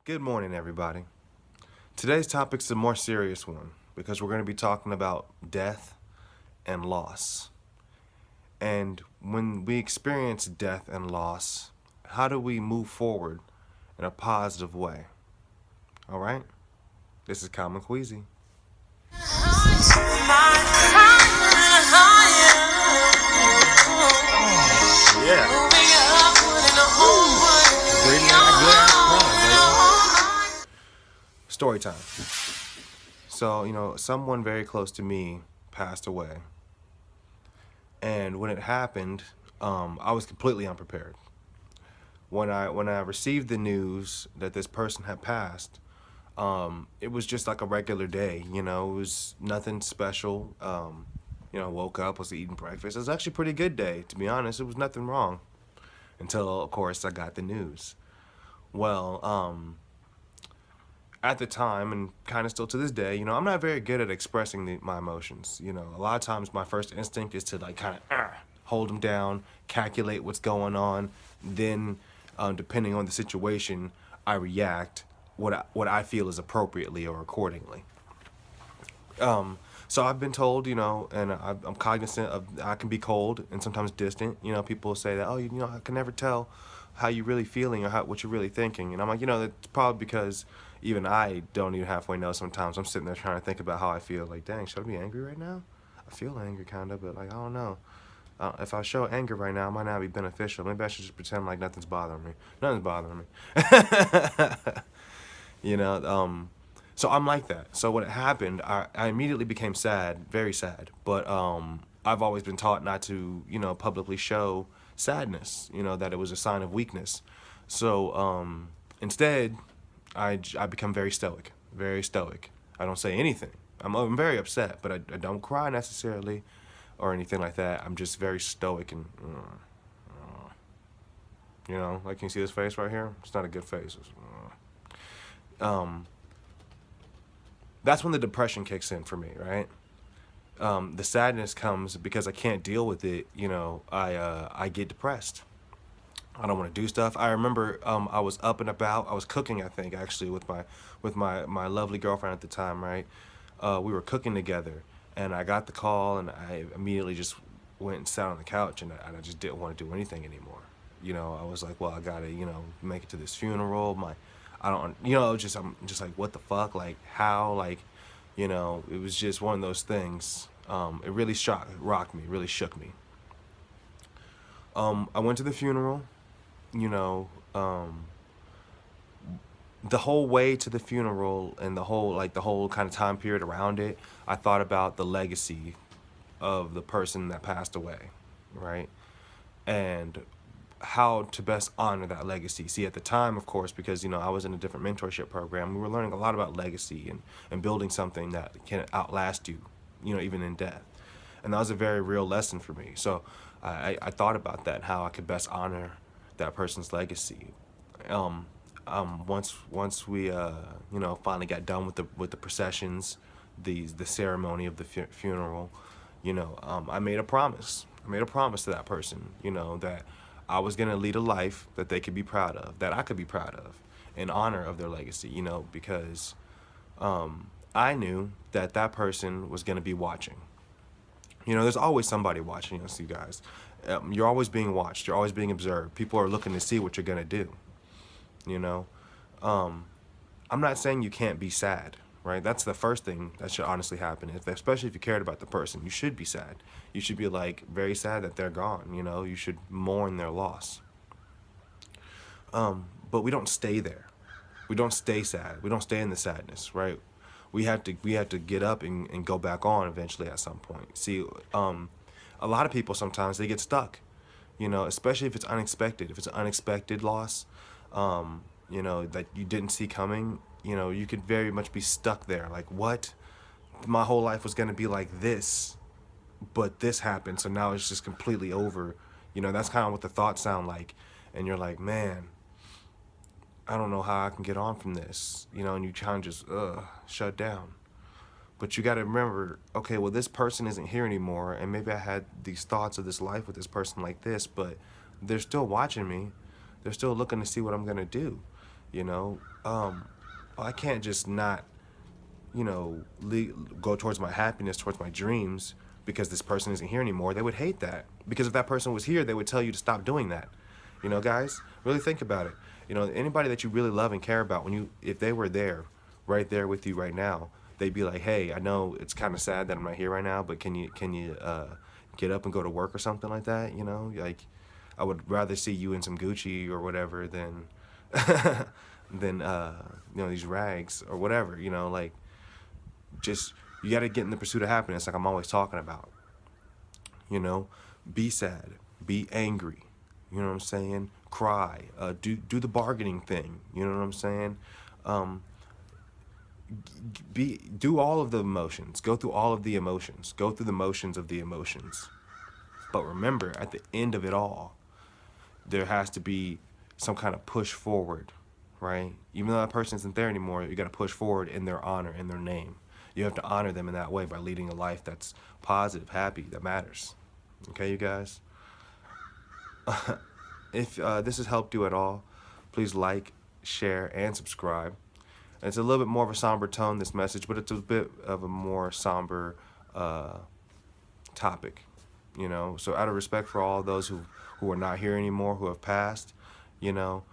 Good morning, everybody. Today's topic's a more serious one because we're going to be talking about death and loss. And when we experience death and loss, how do we move forward in a positive way? All right? This is Common Queezy. Yeah. Story time. So, someone very close to me passed away. And when it happened, I was completely unprepared. When I received the news that this person had passed, it was just like a regular day. It was nothing special. Woke up, was eating breakfast. It was actually a pretty good day, to be honest. It was nothing wrong until, of course, I got the news. Well, at the time, and kind of still to this day, I'm not very good at expressing my emotions. A lot of times my first instinct is to like kind of hold them down, calculate what's going on, then depending on the situation, I react what I feel is appropriately or accordingly. So I've been told, and I'm cognizant of I can be cold and sometimes distant. People say that, oh, I can never tell how you're really feeling or what you're really thinking. And I'm like, that's probably because even I don't even halfway know sometimes. I'm sitting there trying to think about how I feel. Like, dang, should I be angry right now? I feel angry kind of, but like, I don't know. If I show anger right now, it might not be beneficial. Maybe I should just pretend like nothing's bothering me. Nothing's bothering me. you know, um, so I'm like that. So when it happened, I immediately became sad, very sad. But I've always been taught not to, publicly show sadness, that it was a sign of weakness. So instead, I become very stoic, very stoic. I don't say anything. I'm very upset, but I don't cry necessarily or anything like that. I'm just very stoic and, like, can you see this face right here? It's not a good face. Um, that's when the depression kicks in for me, right? The sadness comes because I can't deal with it. I get depressed. I don't want to do stuff. I remember I was up and about. I was cooking, I think, actually, with my lovely girlfriend at the time, right? We were cooking together, and I got the call, and I immediately just went and sat on the couch, and I just didn't want to do anything anymore. I was like, well, I gotta, make it to this funeral. I don't, just I'm just like, what the fuck, like how, like, it was just one of those things. It really rocked me, really shook me. I went to the funeral. You know, um, the whole way to the funeral and the whole kind of time period around it, I thought about the legacy of the person that passed away, right? And how to best honor that legacy. See, at the time, of course, because I was in a different mentorship program, we were learning a lot about legacy and building something that can outlast you, even in death. And that was a very real lesson for me. So I thought about that, how I could best honor that person's legacy. Um, once we finally got done with the processions, the ceremony of the funeral, I made a promise. I made a promise to that person, that I was gonna lead a life that they could be proud of, that I could be proud of, in honor of their legacy. Because I knew that that person was gonna be watching. There's always somebody watching us, you guys. You're always being watched. You're always being observed. People are looking to see what you're gonna do. You know, um, I'm not saying you can't be sad, right? That's the first thing that should honestly happen. Especially if you cared about the person, you should be sad. You should be like very sad that they're gone. You should mourn their loss. But we don't stay there. We don't stay sad. We don't stay in the sadness, right? We have to get up and go back on eventually at some point. See, a lot of people sometimes they get stuck, especially if it's unexpected. If it's an unexpected loss, that you didn't see coming, you could very much be stuck there. Like, what? My whole life was gonna be like this, but this happened, so now it's just completely over. That's kind of what the thoughts sound like, and you're like, man, I don't know how I can get on from this, and you kind of just shut down. But you got to remember, okay, well, this person isn't here anymore, and maybe I had these thoughts of this life with this person like this, but they're still watching me. They're still looking to see what I'm gonna do. You know, I can't just not, you know, go towards my happiness, towards my dreams, because this person isn't here anymore. They would hate that. Because if that person was here, they would tell you to stop doing that. You know, guys, really think about it. You know, anybody that you really love and care about, if they were there, right there with you right now, they'd be like, hey, I know it's kind of sad that I'm not here right now, but can you get up and go to work or something like that? You know, like, I would rather see you in some Gucci or whatever than than these rags or whatever. You know, like, just, you got to get in the pursuit of happiness, like I'm always talking about. You know, be sad, be angry. You know what I'm saying? Cry. Do the bargaining thing. You know what I'm saying? Um, do all of the emotions. Go through all of the emotions. Go through the motions of the emotions. But remember, at the end of it all, there has to be some kind of push forward, right? Even though that person isn't there anymore, you got to push forward in their honor, in their name. You have to honor them in that way by leading a life that's positive, happy, that matters. Okay, you guys? If this has helped you at all, please like, share, and subscribe. It's a little bit more of a somber tone, this message, but it's a bit of a more somber topic, you know. So out of respect for all those who are not here anymore, who have passed, you know,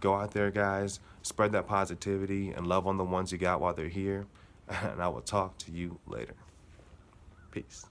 go out there, guys, spread that positivity and love on the ones you got while they're here. And I will talk to you later. Peace.